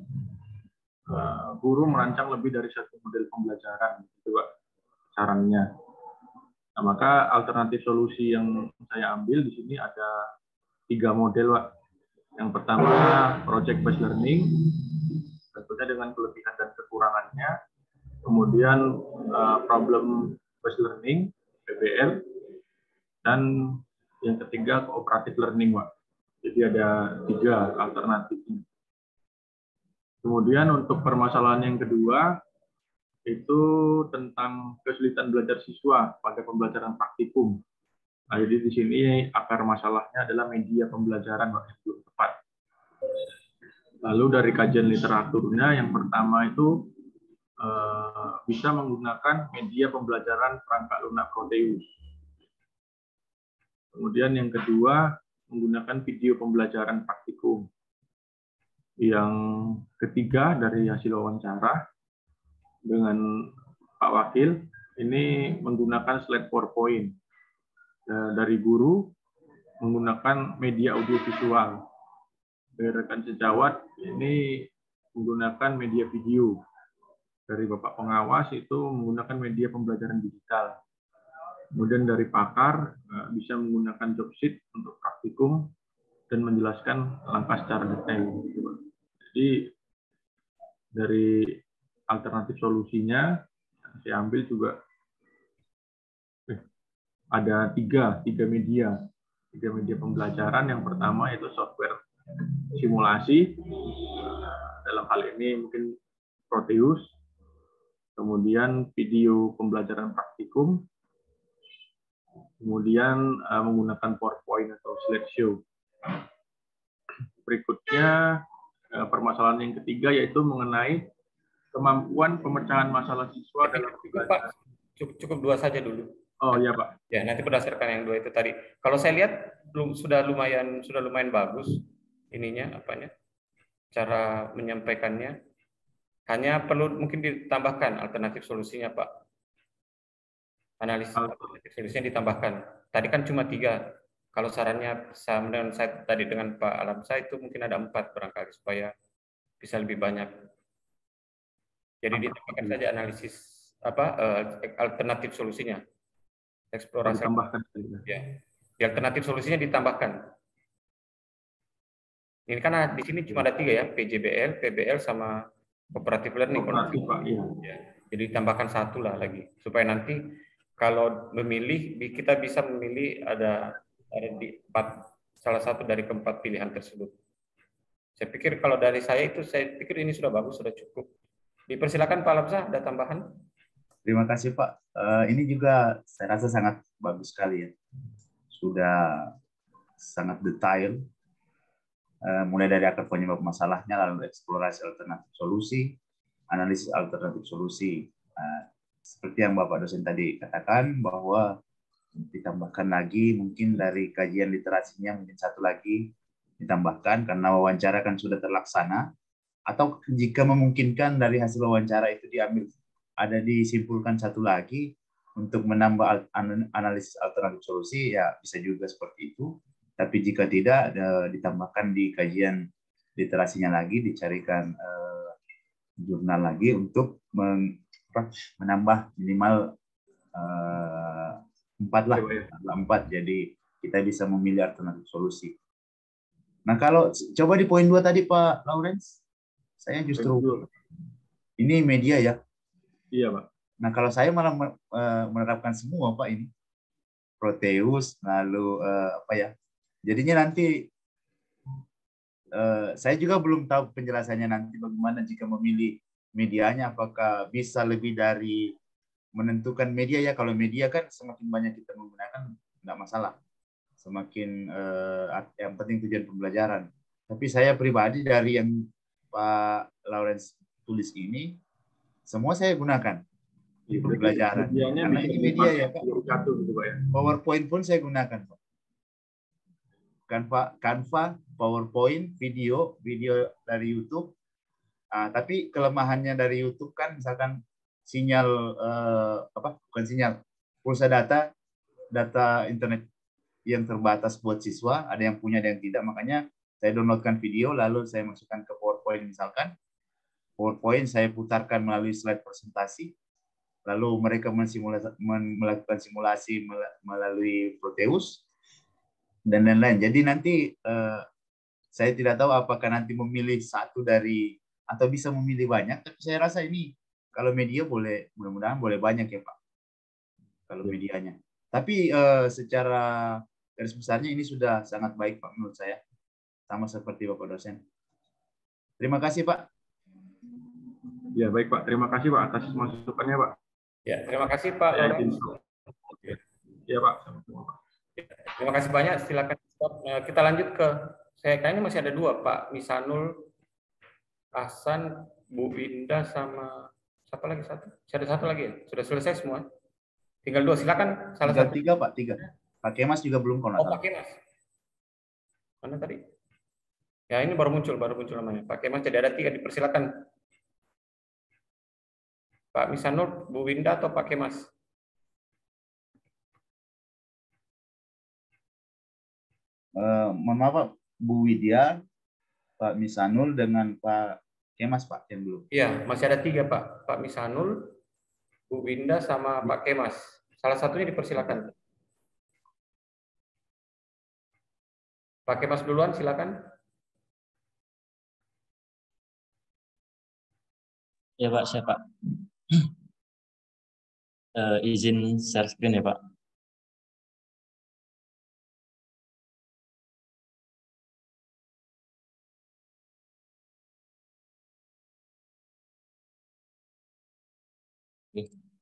guru merancang lebih dari satu model pembelajaran, gitu Pak, sarannya. Nah, maka alternatif solusi yang saya ambil di sini ada 3 model, Pak. Yang pertama project based learning, tentunya dengan kelebihan dan kekurangannya. Kemudian problem based learning (PBL), dan yang ketiga cooperative learning, Pak. Jadi ada 3 alternatifnya. Kemudian untuk permasalahan yang kedua itu tentang kesulitan belajar siswa pada pembelajaran praktikum. Nah, jadi di sini akar masalahnya adalah media pembelajaran, Pak, yang belum tepat. Lalu dari kajian literaturnya yang pertama itu bisa menggunakan media pembelajaran perangkat lunak Proteus. Kemudian yang kedua menggunakan video pembelajaran praktikum. Yang ketiga dari hasil wawancara dengan Pak Wakil, ini menggunakan slide PowerPoint. Dari guru menggunakan media audiovisual. Dari rekan sejawat ini menggunakan media video. Dari Bapak pengawas itu menggunakan media pembelajaran digital. Kemudian dari pakar bisa menggunakan job sheet untuk praktikum dan menjelaskan langkah secara detail. Jadi dari alternatif solusinya saya ambil juga ada tiga media pembelajaran. Yang pertama itu software simulasi, dalam hal ini mungkin Proteus. Kemudian video pembelajaran praktikum. Kemudian menggunakan PowerPoint atau slideshow. Berikutnya permasalahan yang ketiga yaitu mengenai kemampuan pemecahan masalah siswa dalam pembelajaran.
Cukup 2 saja dulu.
Oh iya Pak.
Ya, nanti berdasarkan yang 2 itu tadi. Kalau saya lihat sudah lumayan bagus ininya, apanya, cara menyampaikannya. Hanya perlu mungkin ditambahkan alternatif solusinya, Pak. Analisis alternatif solusinya ditambahkan. Tadi kan cuma 3. Kalau sarannya menurut saya tadi dengan Pak Alamsyah itu mungkin ada 4 barangkali supaya bisa lebih banyak. Jadi ditambahkan saja analisis alternatif solusinya. Eksplorasi.
Ditambahkan.
Ya. Di alternatif solusinya ditambahkan. Ini kan di sini cuma ada 3 ya, PJBL, PBL sama cooperative learning.
Kooperatif, Pak, iya.
Ya. Jadi ditambahkan 1 lah lagi supaya nanti kalau memilih kita bisa memilih ada di 4, salah satu dari keempat pilihan tersebut. Saya pikir kalau dari saya pikir ini sudah bagus, sudah cukup. Dipersilakan Pak Alamsyah, ada tambahan?
Terima kasih Pak. Ini juga saya rasa sangat bagus sekali ya. Sudah sangat detail. Mulai dari akar penyebab masalahnya, lalu eksplorasi alternatif solusi, analisis alternatif solusi. Seperti yang Bapak dosen tadi katakan, bahwa ditambahkan lagi mungkin dari kajian literasinya mungkin 1 lagi ditambahkan karena wawancara kan sudah terlaksana, atau jika memungkinkan dari hasil wawancara itu disimpulkan 1 lagi untuk menambah analisis alternatif solusi, ya bisa juga seperti itu. Tapi jika tidak, ditambahkan di kajian literasinya lagi, dicarikan jurnal lagi untuk menambah minimal 4 lah, 4. Jadi kita bisa memilih alternatif solusi. Nah, kalau coba di poin 2 tadi Pak Lawrence, saya justru ini media ya.
Iya, Pak.
Nah, kalau saya malah menerapkan semua Pak ini. Proteus, lalu jadinya nanti saya juga belum tahu penjelasannya nanti bagaimana jika memilih medianya, apakah bisa lebih dari menentukan media ya. Kalau media kan semakin banyak kita menggunakan tidak masalah, semakin yang penting tujuan pembelajaran. Tapi saya pribadi dari yang Pak Lawrence tulis ini, semua saya gunakan di pembelajaran. Karena ini media ya Pak. PowerPoint pun saya gunakan Pak. Canva, PowerPoint, video dari YouTube. Tapi kelemahannya dari YouTube kan misalkan sinyal bukan sinyal, pulsa data internet yang terbatas buat siswa, ada yang punya, ada yang tidak. Makanya saya downloadkan video, lalu saya masukkan ke PowerPoint misalkan. PowerPoint saya putarkan melalui slide presentasi, lalu mereka melakukan simulasi melalui Proteus dan lain-lain. Jadi nanti saya tidak tahu apakah nanti memilih 1 dari atau bisa memilih banyak, tapi saya rasa ini kalau media boleh, mudah-mudahan boleh banyak ya Pak, kalau medianya. Tapi secara garis besarnya ini sudah sangat baik Pak menurut saya, sama seperti Bapak dosen. Terima kasih Pak.
Ya baik Pak, terima kasih Pak atas masukannya Pak.
Ya, terima kasih Pak.
Ya Pak.
Terima kasih banyak. Silakan kita lanjut ke saya kayaknya masih ada 2 Pak Misanul, Hasan, Bu Winda sama siapa lagi 1? Masih ada 1 lagi ya? Sudah selesai semua? Tinggal 2. Silakan salah satu.
3 Pak, 3. Pak Kemas juga belum konon.
Pak Kemas. Mana tadi? Ya ini baru muncul namanya. Pak Kemas, jadi ada 3, dipersilakan. Pak Misanul, Bu Winda atau Pak Kemas?
Mohon maaf Pak, Bu Widya, Pak Misanul dengan Pak Kemas Pak yang belum.
Iya, masih ada 3 Pak. Pak Misanul, Bu Winda sama Pak Kemas. Salah satunya dipersilakan. Pak Kemas duluan, silakan.
Ya Pak, saya Pak. Izin share screen ya Pak.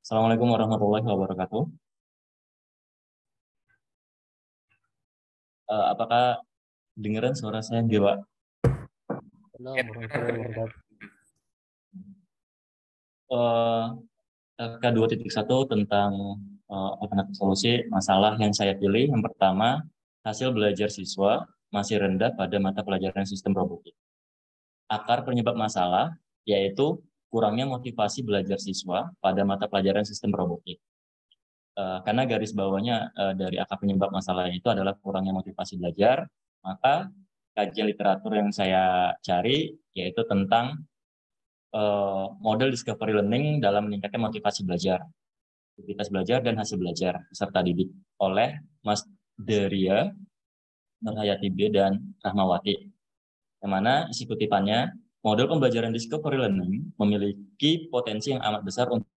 Assalamualaikum warahmatullahi wabarakatuh. Apakah dengeran suara saya nggak Pak? K2.1 tentang alternatif solusi masalah yang saya pilih. Yang pertama, hasil belajar siswa masih rendah pada mata pelajaran sistem robotik. Akar penyebab masalah yaitu kurangnya motivasi belajar siswa pada mata pelajaran sistem robotik. Karena garis bawahnya dari akar penyebab masalah itu adalah kurangnya motivasi belajar, maka kajian literatur yang saya cari yaitu tentang model discovery learning dalam meningkatkan motivasi belajar, aktivitas belajar dan hasil belajar peserta didik oleh Mas Deria, Nurhayati B, dan Rahmawati. Yang mana isi kutipannya, model pembelajaran discovery learning memiliki potensi yang amat besar untuk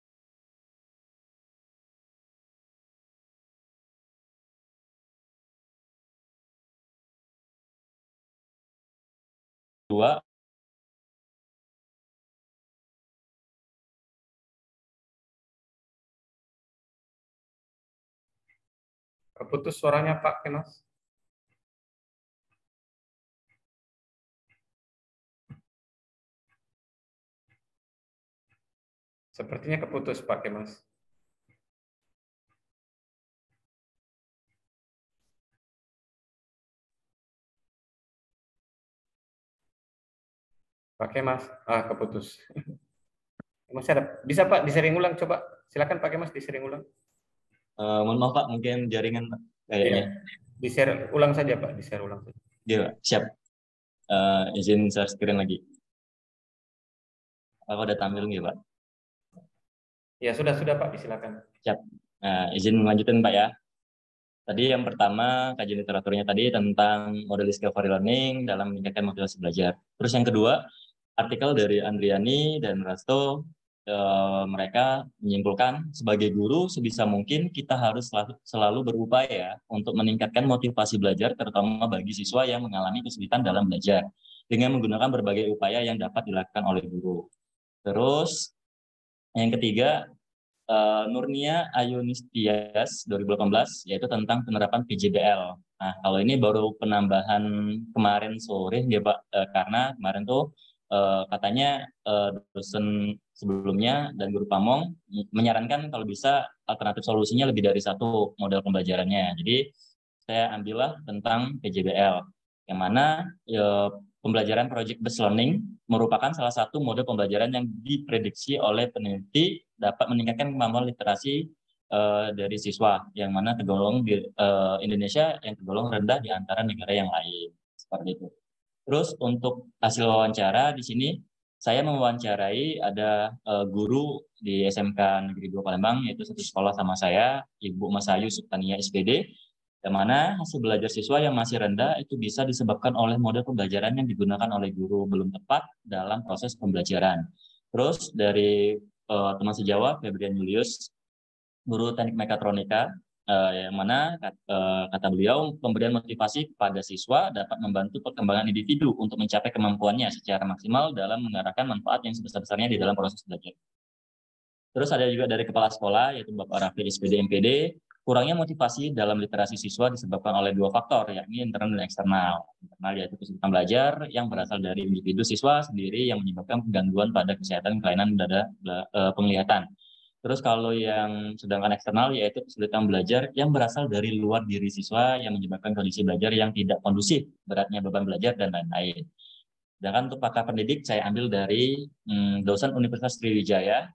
dua
Keputus suaranya Pak Kemas. Sepertinya keputus Pak Kemas. Pak Kemas, keputus. Masih ada. Bisa Pak di-sharing ulang coba. Silakan Pak Kemas di-sharing ulang.
mohon maaf Pak, mungkin jaringan kayaknya.
Di-share ulang saja Pak, di-share ulang saja.
Iya, siap. Izin share screen lagi. Apa udah tampil nggak Pak?
Ya sudah Pak, silakan.
Siap. Nah, izin melanjutin Pak ya. Tadi yang pertama kajian literaturnya tadi tentang model discovery learning dalam meningkatkan motivasi belajar. Terus yang kedua, artikel dari Andriani dan Rasto, mereka menyimpulkan sebagai guru sebisa mungkin kita harus selalu berupaya untuk meningkatkan motivasi belajar terutama bagi siswa yang mengalami kesulitan dalam belajar dengan menggunakan berbagai upaya yang dapat dilakukan oleh guru. Terus yang ketiga, Nurnia Ayunistias 2018 yaitu tentang penerapan PJBL. Nah, kalau ini baru penambahan kemarin sore ya Pak, karena kemarin tuh katanya dosen sebelumnya dan guru Pamong menyarankan kalau bisa alternatif solusinya lebih dari satu model pembelajarannya. Jadi saya ambillah tentang PJBL yang mana pembelajaran project based learning merupakan salah satu model pembelajaran yang diprediksi oleh peneliti dapat meningkatkan kemampuan literasi dari siswa yang mana tergolong di Indonesia yang tergolong rendah di antara negara yang lain seperti itu. Terus untuk hasil wawancara di sini saya mewawancarai ada guru di SMK Negeri 2 Palembang yaitu satu sekolah sama saya, Ibu Masayu Subtania SPD, yang mana hasil belajar siswa yang masih rendah itu bisa disebabkan oleh model pembelajaran yang digunakan oleh guru belum tepat dalam proses pembelajaran. Terus dari teman sejawat Febrian Julius, guru teknik mekatronika, yang mana kata beliau pemberian motivasi kepada siswa dapat membantu perkembangan individu untuk mencapai kemampuannya secara maksimal dalam mengarahkan manfaat yang sebesar-besarnya di dalam proses belajar. Terus ada juga dari kepala sekolah yaitu Bapak Raffi SPD MPD, kurangnya motivasi dalam literasi siswa disebabkan oleh dua faktor, yakni internal dan eksternal. Internal yaitu kesulitan belajar yang berasal dari individu siswa sendiri yang menyebabkan gangguan pada kesehatan kelainan pada penglihatan. Terus kalau yang sedangkan eksternal yaitu kesulitan belajar yang berasal dari luar diri siswa yang menyebabkan kondisi belajar yang tidak kondusif, beratnya beban belajar, dan lain-lain. Sedangkan untuk pakar pendidik saya ambil dari dosen Universitas Sriwijaya,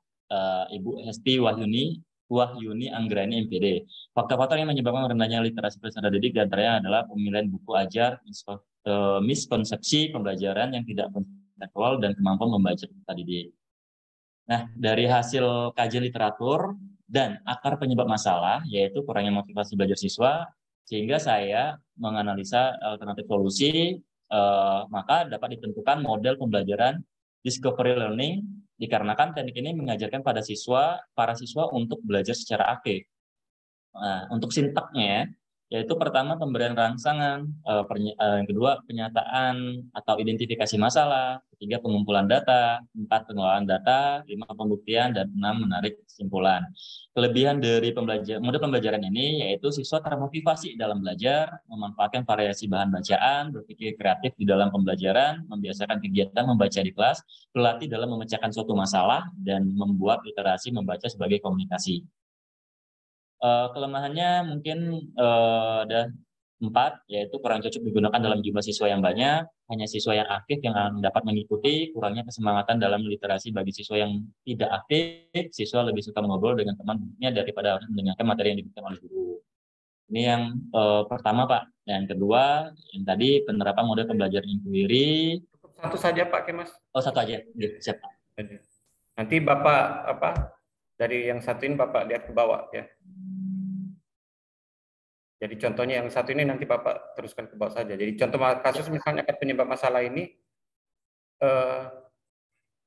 Ibu Hesti Wahyuni Anggrani MPD. Faktor-faktor yang menyebabkan rendahnya literasi peserta didik diantaranya adalah pemilihan buku ajar, miskonsepsi pembelajaran yang tidak kontekstual, dan kemampuan membaca peserta didik. Nah, dari hasil kajian literatur dan akar penyebab masalah, yaitu kurangnya motivasi belajar siswa, sehingga saya menganalisa alternatif solusi, maka dapat ditentukan model pembelajaran discovery learning, dikarenakan teknik ini mengajarkan pada para siswa untuk belajar secara aktif. Nah, untuk sintaknya, yaitu pertama pemberian rangsangan, yang kedua penyataan atau identifikasi masalah, ketiga pengumpulan data, 4 pengelolaan data, 5 pembuktian, dan 6 menarik kesimpulan. Kelebihan dari model pembelajaran ini yaitu siswa termotivasi dalam belajar, memanfaatkan variasi bahan bacaan, berpikir kreatif di dalam pembelajaran, membiasakan kegiatan membaca di kelas, berlatih dalam memecahkan suatu masalah, dan membuat literasi membaca sebagai komunikasi. Kelemahannya mungkin ada yaitu kurang cocok digunakan dalam jumlah siswa yang banyak, hanya siswa yang aktif yang dapat mengikuti, kurangnya kesemangatan dalam literasi bagi siswa yang tidak aktif, siswa lebih suka mengobrol dengan temannya daripada mendengarkan materi yang diberikan oleh guru. Ini yang pertama, Pak. Yang kedua, yang tadi penerapan model pembelajaran inquiry.
Satu saja, Pak Kemas.
Oh, satu aja. Siap, Pak.
Nanti Bapak dari yang satu ini Bapak lihat ke bawah ya. Jadi contohnya yang satu ini nanti Bapak teruskan ke bawah saja. Jadi contoh kasus misalnya penyebab masalah ini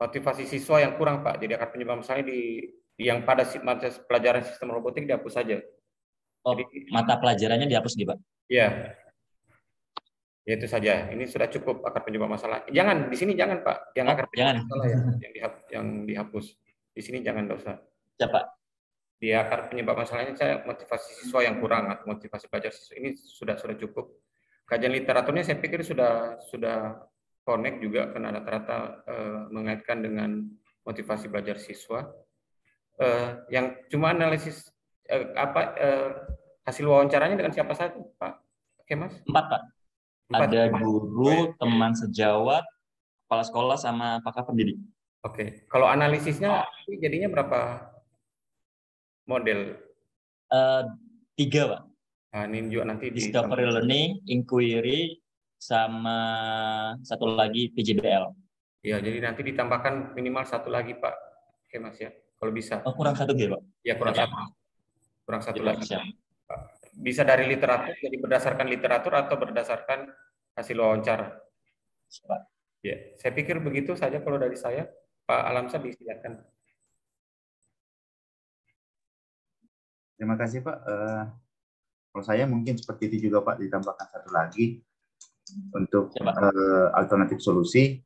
motivasi siswa yang kurang, Pak. Jadi akar penyebab masalahnya yang pada pelajaran sistem robotik dihapus saja.
Oh, jadi, mata pelajarannya dihapus nih, Pak?
Iya. Ya itu saja. Ini sudah cukup akar penyebab masalah. Jangan di sini jangan, Pak. Yang akar penyebab masalah yang dihapus. Di sini jangan, dosa.
Ya, Pak.
Di akar penyebab masalahnya saya motivasi siswa yang kurang atau motivasi belajar siswa ini sudah cukup. Kajian literaturnya saya pikir sudah connect juga karena rata-rata mengaitkan dengan motivasi belajar siswa. Yang cuma analisis hasil wawancaranya dengan siapa saja, Pak? Oke, Mas?
4, Pak. Ada guru, teman sejawat, kepala sekolah, sama pakar pendidik.
Oke. Kalau analisisnya jadinya berapa model?
3, Pak.
Nah, ini juga nanti
Discovery Learning, Inquiry, sama satu lagi PJBL.
Ya, jadi nanti ditambahkan minimal satu lagi, Pak. Oke, Mas ya. Kalau bisa.
Oh, kurang satu ya, Pak?
Ya, kurang satu. Kurang satu lagi.
Siap.
Bisa dari literatur, jadi berdasarkan literatur atau berdasarkan hasil wawancara.
Pak.
Ya, saya pikir begitu saja kalau dari saya. Pak Alamsyah disilakan.
Terima kasih, Pak. Kalau saya mungkin seperti itu juga, Pak, ditambahkan satu lagi untuk alternatif solusi.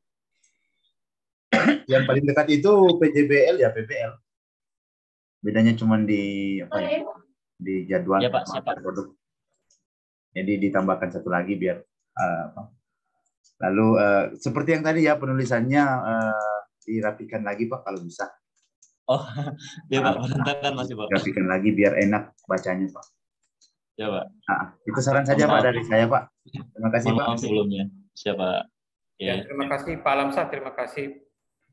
Yang paling dekat itu PJBL ya, PBL. Bedanya cuma di di jadwal
ya, Pak,
produk. Jadi ditambahkan satu lagi biar lalu seperti yang tadi ya, penulisannya dirapikan lagi, Pak, kalau bisa.
Oh, ya, Pak, berantakan masih, Pak.
Rapikan lagi biar enak bacanya, Pak.
Ya, Pak.
Itu saran saja, Pak, dari saya, Pak. Terima kasih, Pak.
Sebelumnya. Siap, Pak.
Ya, terima kasih Pak Alamsyah, terima kasih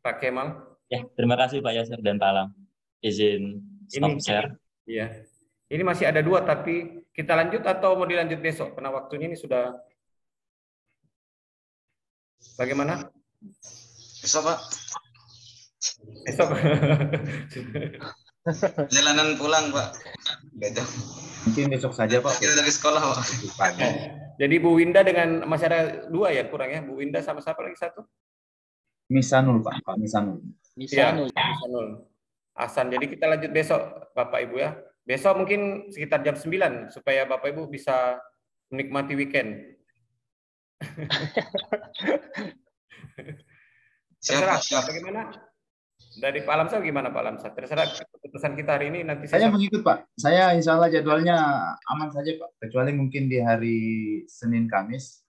Pak Kemal.
Ya, terima kasih Pak Yasir dan Pak Alam. Izin stop share.
Iya. Ini masih ada 2, tapi kita lanjut atau mau dilanjut besok? Karena waktunya ini sudah. Bagaimana?
Besok, Pak.
Besok.
Jalanan pulang, Pak. Beda.
Mungkin besok saja, Pak.
Kita dari sekolah, Pak.
Jadi Bu Winda dengan masih ada 2 ya kurang ya? Bu Winda sama siapa lagi satu?
Misanul, Pak. Pak Misanul.
Misanul. Ya, Misanul. Hasan. Jadi kita lanjut besok, Bapak Ibu ya. Besok mungkin sekitar jam 9 supaya Bapak Ibu bisa menikmati weekend. Terserah. Bagaimana? Dari Pak Alamsyah gimana, Pak Alamsyah? Terserah keputusan kita hari ini nanti.
Saya mengikut, Pak. Saya insya Allah jadwalnya aman saja, Pak. Kecuali mungkin di hari Senin Kamis.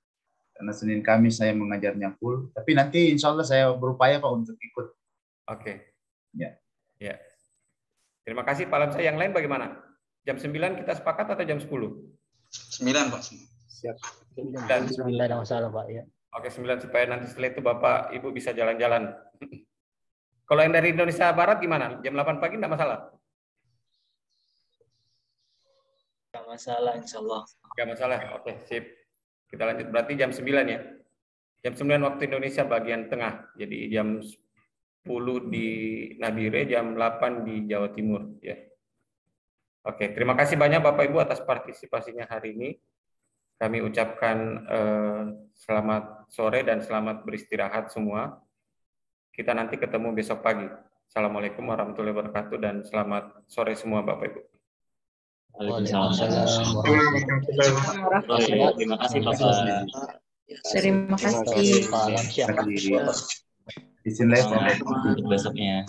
Karena Senin Kamis saya mengajarnya full. Tapi nanti insya Allah saya berupaya, Pak, untuk ikut.
Oke.
Ya.
Ya. Terima kasih Pak Alamsyah. Yang lain bagaimana? Jam 9 kita sepakat atau jam 10?
9, Pak.
Siap.
Dan
9 tidak masalah, Pak. Ya.
Oke, 9 supaya nanti setelah itu Bapak Ibu bisa jalan-jalan. Kalau yang dari Indonesia Barat gimana? Jam 8 pagi tidak masalah?
Tidak masalah, insya Allah.
Tidak masalah. Oke, sip. Kita lanjut. Berarti jam 9 ya. Jam 9 waktu Indonesia bagian tengah. Jadi jam 10 di Nabire, jam 8 di Jawa Timur. Ya. Oke, terima kasih banyak Bapak Ibu atas partisipasinya hari ini. Kami ucapkan selamat sore dan selamat beristirahat semua. Kita nanti ketemu besok pagi. Assalamualaikum warahmatullahi wabarakatuh dan selamat sore semua Bapak Ibu.
Waalaikumsalam. Terima kasih Bapak.
Terima kasih.
Izin live.
Untuk besoknya.